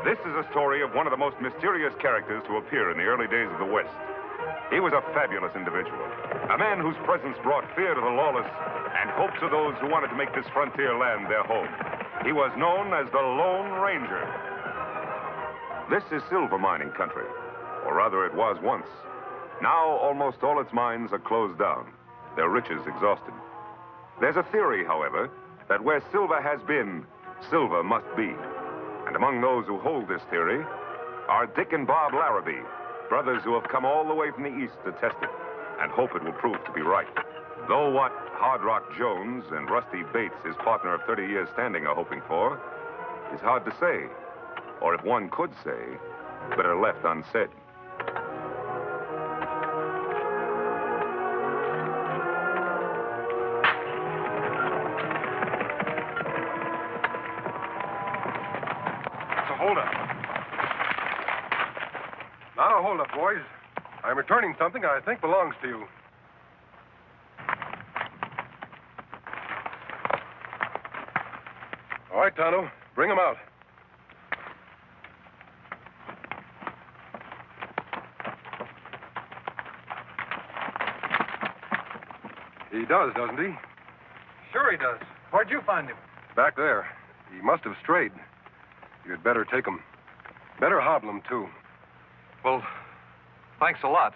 This is a story of one of the most mysterious characters to appear in the early days of the West. He was a fabulous individual, a man whose presence brought fear to the lawless and hope to those who wanted to make this frontier land their home. He was known as the Lone Ranger. This is silver mining country, or rather it was once. Now almost all its mines are closed down, their riches exhausted. There's a theory, however, that where silver has been, silver must be. And among those who hold this theory are Dick and Bob Larrabee, brothers who have come all the way from the east to test it and hope it will prove to be right. Though what Hard Rock Jones and Rusty Bates, his partner of 30 years standing, are hoping for is hard to say. Or if one could say, better left unsaid. Hold up, boys. I'm returning something I think belongs to you. All right, Tonto, bring him out. He does, doesn't he? Sure he does. Where'd you find him? Back there. He must have strayed. You'd better take him. Better hobble him, too. Well, thanks a lot.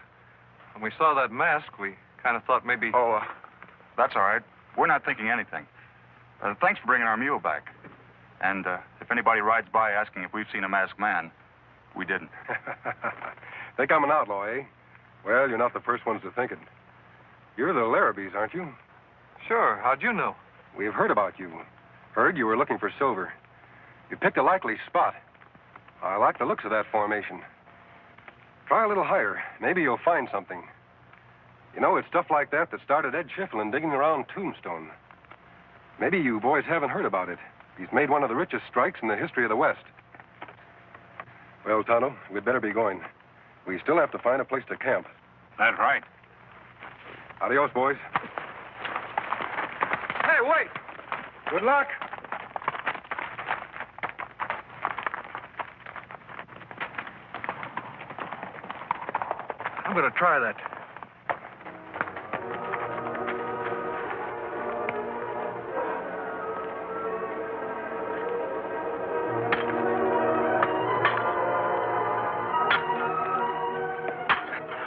When we saw that mask, we kind of thought maybe... Oh, that's all right. We're not thinking anything. Thanks for bringing our mule back. And if anybody rides by asking if we've seen a masked man, we didn't. Think I'm an outlaw, eh? Well, you're not the first ones to think it. You're the Larrabees, aren't you? Sure. How'd you know? We've heard about you. Heard you were looking for silver. You picked a likely spot. I like the looks of that formation. Try a little higher. Maybe you'll find something. You know, it's stuff like that that started Ed Schifflin digging around Tombstone. Maybe you boys haven't heard about it. He's made one of the richest strikes in the history of the West. Well, Tonto, we'd better be going. We still have to find a place to camp. That's right. Adios, boys. Hey, wait! Good luck. I'm going to try that.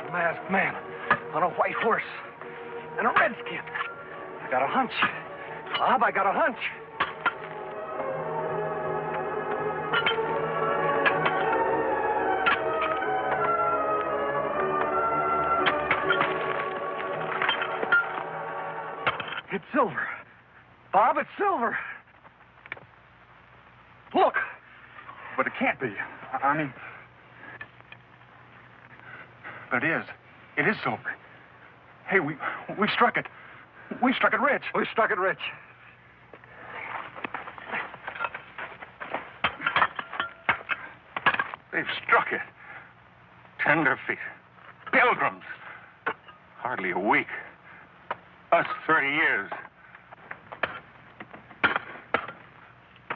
A masked man on a white horse and a redskin. I got a hunch. Bob, I got a hunch. It's silver. Bob, it's silver. Look. But it can't be. I mean... But it is. It is silver. Hey, we've struck it. We struck it rich. We struck it rich. They've struck it. Tenderfeet. Pilgrims. Hardly a week. Us 30 years.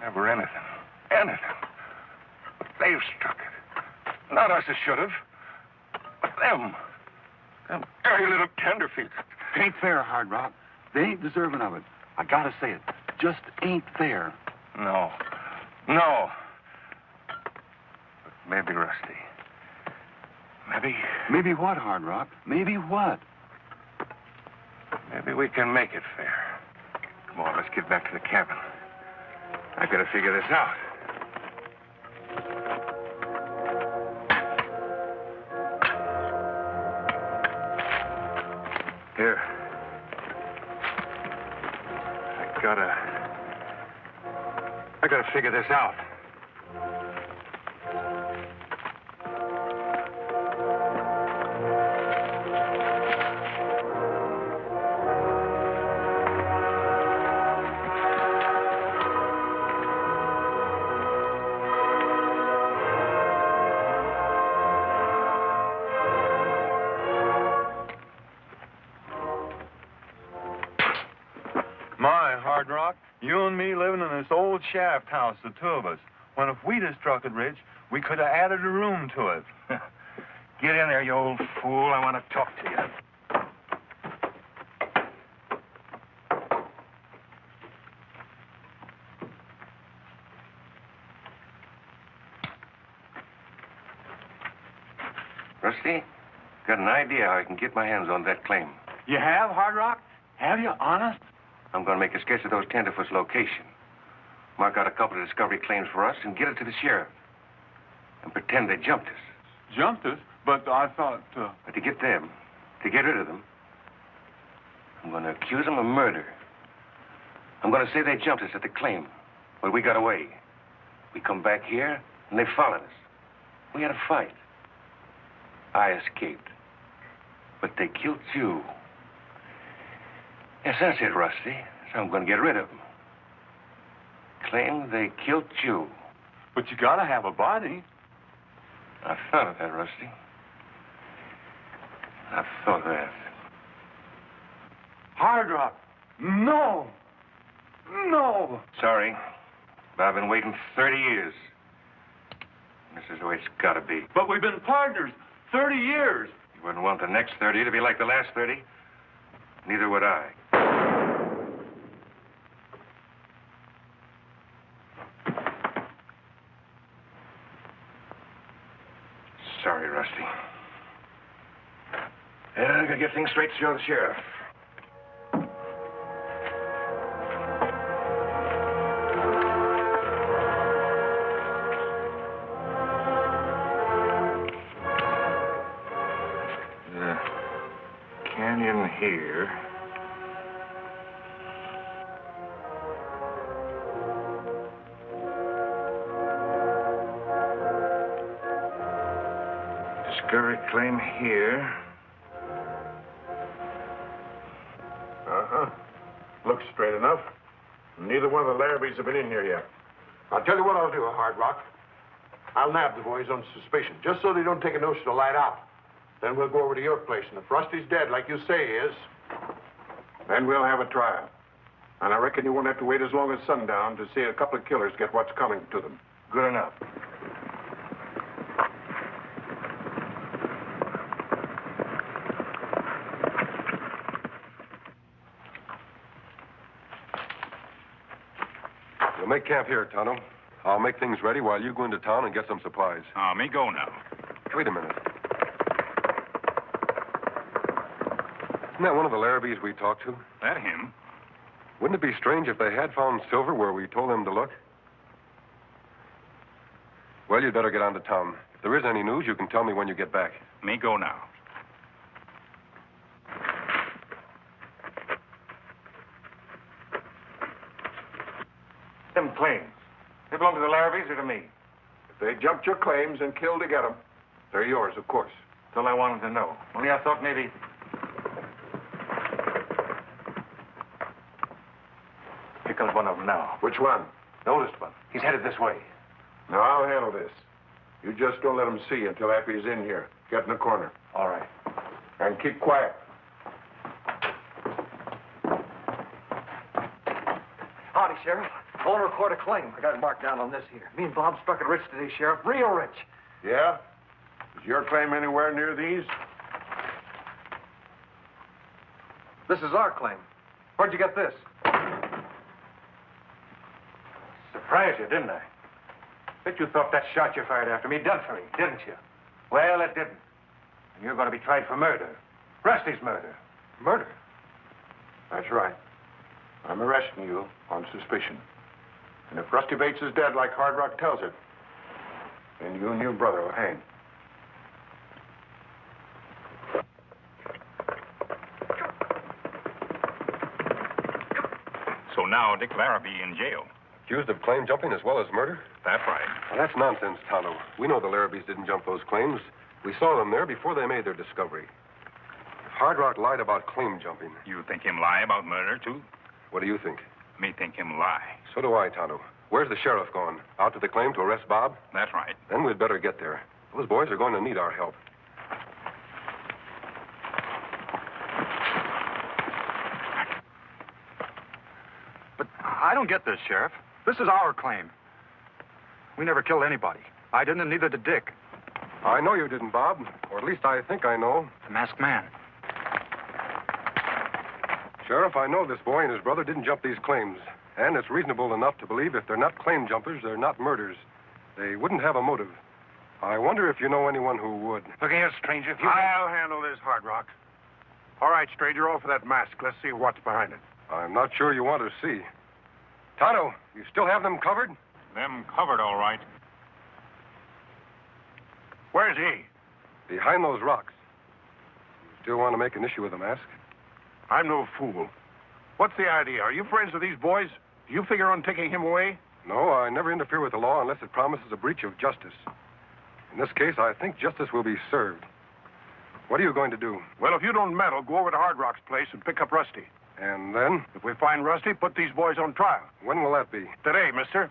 Never anything. Anything. But they've struck it. Not us as should have. But them. Them dirty little tenderfeet. It ain't fair, Hard Rock. They ain't deserving of it. I gotta say it. Just ain't fair. No. No. But maybe, Rusty. Maybe... Maybe what, Hard Rock? Maybe what? Maybe we can make it fair. Come on, let's get back to the cabin. I gotta figure this out. Here. I gotta figure this out. My, Hard Rock, you and me living in this old shaft house, the two of us. When if we'd have struck it rich, we could have added a room to it. Get in there, you old fool. I want to talk to you. Rusty, got an idea how I can get my hands on that claim. You have, Hard Rock? Have you, honest? I'm going to make a sketch of those Tenderfeet's location. Mark out a couple of discovery claims for us and get it to the sheriff. And pretend they jumped us. Jumped us? But I thought, But to get them, to get rid of them, I'm going to accuse them of murder. I'm going to say they jumped us at the claim, but we got away. We come back here, and they followed us. We had a fight. I escaped. But they killed you. Yes, that's it, Rusty. So I'm going to get rid of them. Claim they killed you. but you gotta have a body. I thought of that, Rusty. I thought of that. Hard Rock. No. No. Sorry, but I've been waiting 30 years. This is the way it's got to be. But we've been partners 30 years. You wouldn't want the next 30 to be like the last 30. Neither would I. Sorry, Rusty. Yeah, I'm gonna get things straight to show the sheriff. The canyon here. Discovery claim here. Looks straight enough. Neither one of the Larrabees have been in here yet. I'll tell you what I'll do, Hard Rock. I'll nab the boys on suspicion, just so they don't take a notion to light out. Then we'll go over to your place, and if Rusty's dead, like you say he is, then we'll have a trial. And I reckon you won't have to wait as long as sundown to see a couple of killers get what's coming to them. Good enough. We'll make camp here, Tonto. I'll make things ready while you go into town and get some supplies. Me go now. Wait a minute. Isn't that one of the Larrabees we talked to? That him? Wouldn't it be strange if they had found silver where we told them to look? Well, you'd better get on to town. If there is any news, you can tell me when you get back. Me go now. Them claims. They belong to the Larrabees or to me? If they jumped your claims and killed to get them, they're yours, of course. That's all I wanted to know. Only I thought maybe... Here comes one of them now. Which one? The oldest one. He's headed this way. Now, I'll handle this. You just don't let him see you until after he's in here. Get in the corner. All right. And keep quiet. Howdy, Sheriff. I want to record a claim. I got it marked down on this here. Me and Bob struck it rich today, Sheriff. Real rich. Yeah? Is your claim anywhere near these? This is our claim. Where'd you get this? Surprised you, didn't I? Bet you thought that shot you fired after me done for me, didn't you? Well, it didn't. And you're going to be tried for murder. Rusty's murder. Murder? That's right. I'm arresting you on suspicion. And if Rusty Bates is dead like Hard Rock tells it, then you and your brother will hang. So now Dick Larrabee in jail. Accused of claim jumping as well as murder? That's right. Well, that's nonsense, Tonto. We know the Larrabees didn't jump those claims. We saw them there before they made their discovery. Hard Rock lied about claim jumping. You think him lie about murder, too? What do you think? Me think him lie. So do I, Tonto. Where's the sheriff gone? Out to the claim to arrest Bob? That's right. Then we'd better get there. Those boys are going to need our help. But I don't get this, Sheriff. This is our claim. We never killed anybody. I didn't, and neither did Dick. I know you didn't, Bob. Or at least I think I know. The masked man. Sheriff, I know this boy and his brother didn't jump these claims. And it's reasonable enough to believe if they're not claim jumpers, they're not murders. They wouldn't have a motive. I wonder if you know anyone who would. Look here, stranger. If I'll handle this, Hard Rock. All right, stranger, offer that mask. Let's see what's behind it. I'm not sure you want to see. Tonto, you still have them covered? Them covered, all right. Where's he? Behind those rocks. You still want to make an issue with the mask? I'm no fool. What's the idea? Are you friends with these boys? Do you figure on taking him away? No, I never interfere with the law unless it promises a breach of justice. In this case, I think justice will be served. What are you going to do? Well, if you don't meddle, go over to Hard Rock's place and pick up Rusty. And then? If we find Rusty, put these boys on trial. When will that be? Today, mister.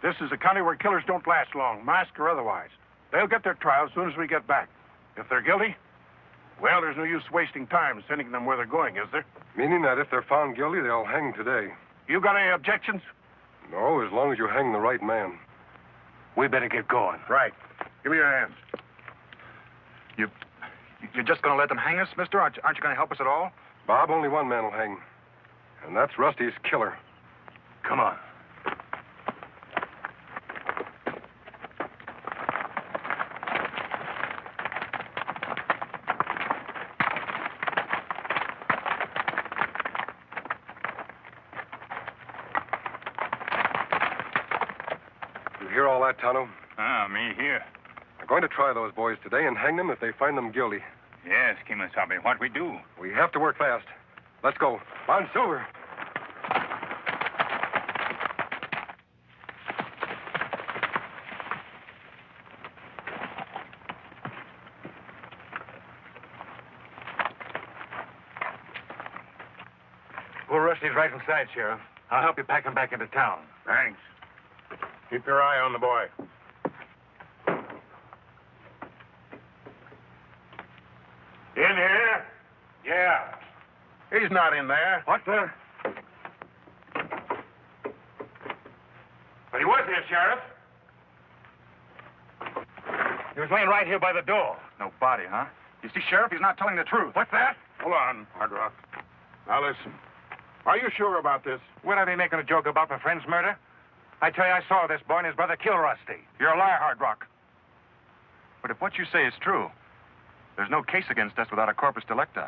This is a county where killers don't last long, masked or otherwise. They'll get their trial as soon as we get back. If they're guilty, well, there's no use wasting time sending them where they're going, is there? Meaning that if they're found guilty, they'll hang today. You got any objections? No, as long as you hang the right man. We better get going. Right. Give me your hands. You're just going to let them hang us, mister? Aren't you going to help us at all? Bob, only one man will hang. And that's Rusty's killer. Come on. You hear all that, Tonto? Me here. We're going to try those boys today and hang them if they find them guilty. Yes, Kemo Sabe. What we do? We have to work fast. Let's go. On Silver. Well, Rusty's right inside, Sheriff. I'll help you pack him back into town. Thanks. Keep your eye on the boy. In here? Yeah. He's not in there. What the? But he was here, Sheriff. He was laying right here by the door. No body, huh? You see, Sheriff, he's not telling the truth. What's that? Hold on, Hard Rock. Now listen. Are you sure about this? Would I be making a joke about my friend's murder? I tell you, I saw this boy and his brother kill Rusty. You're a liar, Hard Rock. But if what you say is true, there's no case against us without a corpus delicti.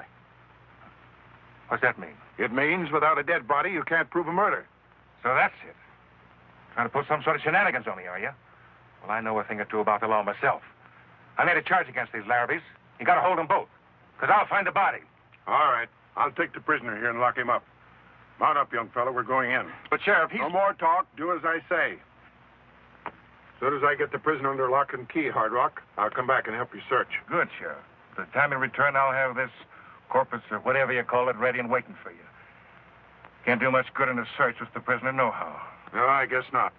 What's that mean? It means without a dead body, you can't prove a murder. So that's it. Trying to pull some sort of shenanigans on me, are you? Well, I know a thing or two about the law myself. I made a charge against these Larrabees. You got to hold them both, because I'll find the body. All right. I'll take the prisoner here and lock him up. Mount up, young fellow. We're going in. But, Sheriff, he's... No more talk. Do as I say. As soon as I get the prisoner under lock and key, Hard Rock, I'll come back and help you search. Good, Sheriff. By the time you return, I'll have this corpus or whatever you call it ready and waiting for you. Can't do much good in a search with the prisoner nohow. No, I guess not.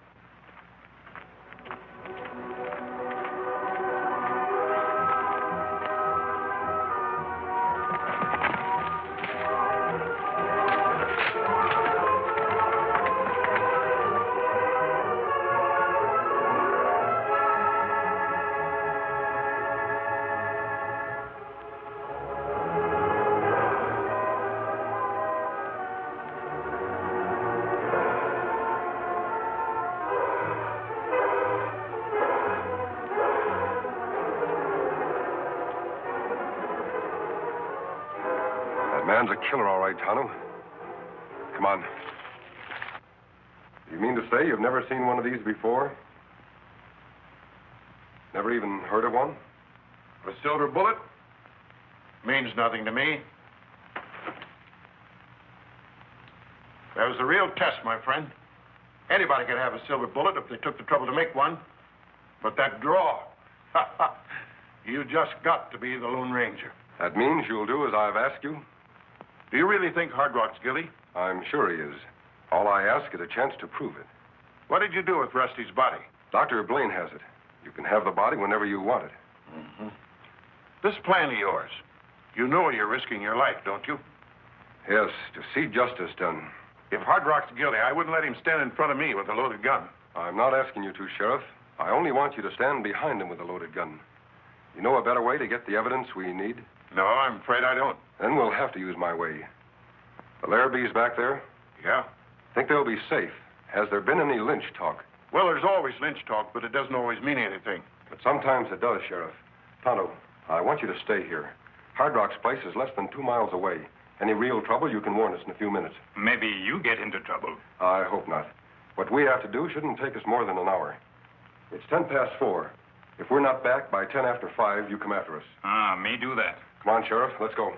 Man's a killer, all right, Tonto. Come on. You mean to say you've never seen one of these before? Never even heard of one? A silver bullet? Means nothing to me. That was the real test, my friend. Anybody could have a silver bullet if they took the trouble to make one. But that draw, you just got to be the Lone Ranger. That means you'll do as I've asked you? Do you really think Hard Rock's guilty? I'm sure he is. All I ask is a chance to prove it. What did you do with Rusty's body? Dr. Blaine has it. You can have the body whenever you want it. Mm-hmm. This plan of yours, you know you're risking your life, don't you? Yes, to see justice done. If Hard Rock's guilty, I wouldn't let him stand in front of me with a loaded gun. I'm not asking you to, Sheriff. I only want you to stand behind him with a loaded gun. You know a better way to get the evidence we need? No, I'm afraid I don't. Then we'll have to use my way. The Larrabees back there? Yeah? Think they'll be safe? Has there been any lynch talk? Well, there's always lynch talk, but it doesn't always mean anything. But sometimes it does, Sheriff. Tonto, I want you to stay here. Hard Rock's place is less than 2 miles away. Any real trouble, you can warn us in a few minutes. Maybe you get into trouble. I hope not. What we have to do shouldn't take us more than an hour. It's 4:10. If we're not back by 5:10, you come after us. Me do that. Come on, Sheriff. Let's go.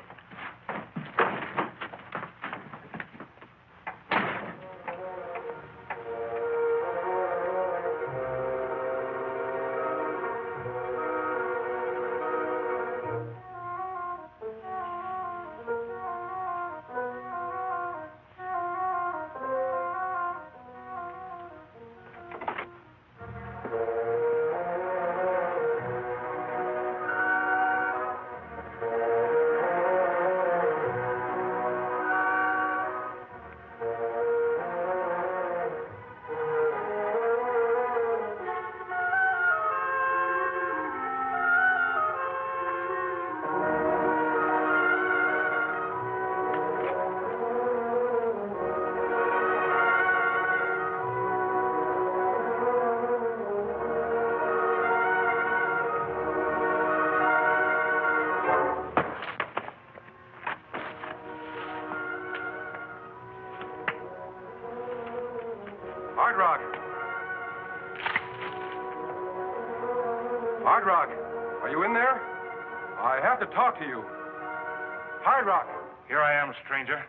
Hard Rock, are you in there? I have to talk to you. Hard Rock. Here I am, stranger.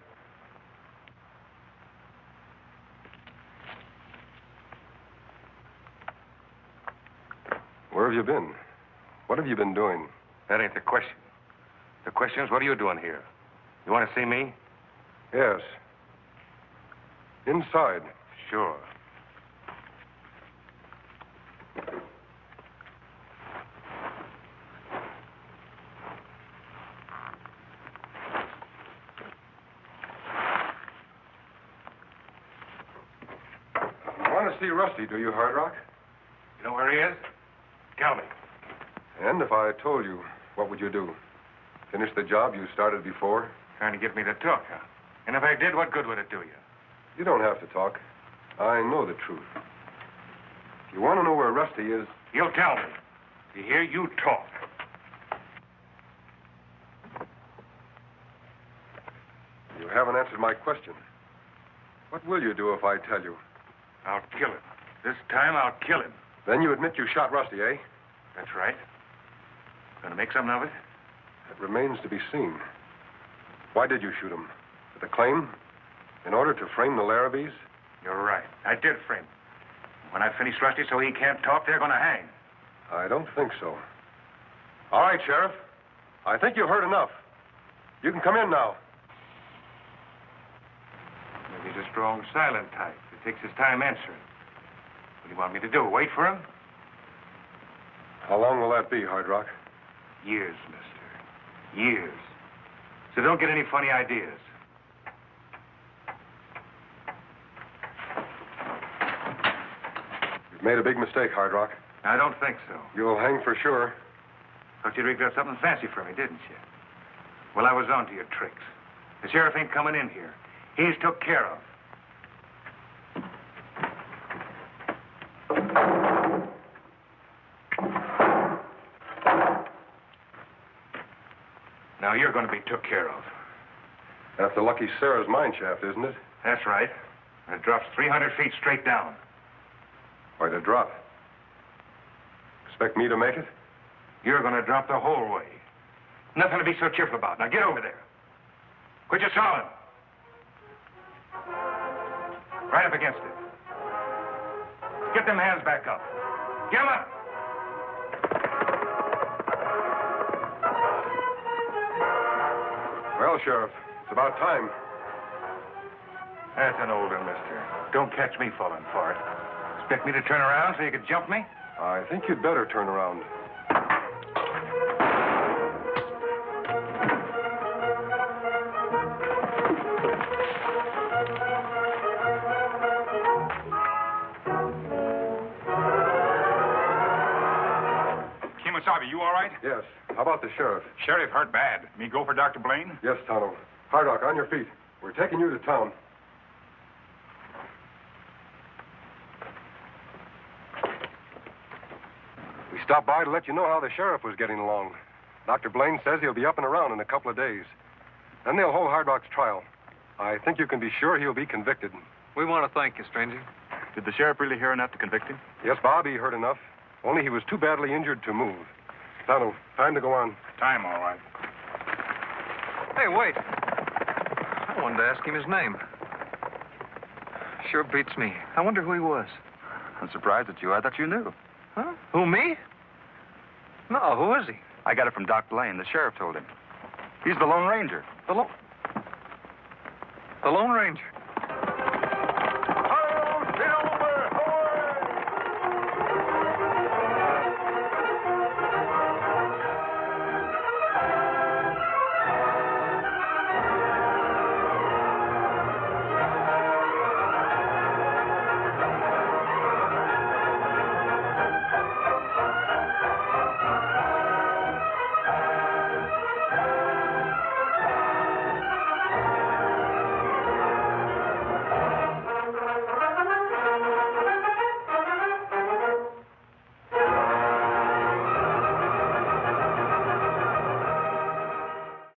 Where have you been? What have you been doing? That ain't the question. The question is, what are you doing here? You want to see me? Yes. Inside. Sure. You want to see Rusty, do you, Hard Rock? You know where he is? Tell me. And if I told you, what would you do? Finish the job you started before? Trying to get me to talk, huh? And if I did, what good would it do you? You don't have to talk. I know the truth. If you want to know where Rusty is... You'll tell me. You hear? You talk. You haven't answered my question. What will you do if I tell you? I'll kill him. This time I'll kill him. Then you admit you shot Rusty, eh? That's right. Gonna make something of it? It remains to be seen. Why did you shoot him? With a claim? In order to frame the Larrabees? You're right. I did frame him. When I finish Rusty so he can't talk, they're gonna hang. I don't think so. All right, Sheriff. I think you've heard enough. You can come in now. Maybe he's a strong, silent type. It takes his time answering. What do you want me to do? Wait for him? How long will that be, Hard Rock? Years, mister. Years. So don't get any funny ideas. You've made a big mistake, Hard Rock. I don't think so. You'll hang for sure. Thought you'd rigged up something fancy for me, didn't you? Well, I was on to your tricks. The sheriff ain't coming in here. He's took care of. Now you're going to be took care of. That's the Lucky Sarah's mine shaft, isn't it? That's right. And it drops 300 feet straight down. Why'd it drop? Expect me to make it? You're going to drop the whole way. Nothing to be so cheerful about. Now get over there. Quit your stalling. Right up against it. Get them hands back up. Get them up. Well, Sheriff, it's about time. That's an older mister. Don't catch me falling for it. Expect me to turn around so you could jump me? I think you'd better turn around. Sabe, you all right? Yes. How about the sheriff? Sheriff hurt bad. Me go for Dr. Blaine? Yes, Tonto. Hard Rock, on your feet. We're taking you to town. We stopped by to let you know how the sheriff was getting along. Dr. Blaine says he'll be up and around in a couple of days. Then they'll hold Hard Rock's trial. I think you can be sure he'll be convicted. We want to thank you, stranger. Did the sheriff really hear enough to convict him? Yes, Bob, he heard enough. Only he was too badly injured to move. Tonto, time to go on. Time, all right. Hey, wait. I wanted to ask him his name. Sure beats me. I wonder who he was. I'm surprised at you. I thought you knew. Huh? Who, me? No, who is he? I got it from Doc Blaine. The sheriff told him. He's the Lone Ranger. The Lone Ranger.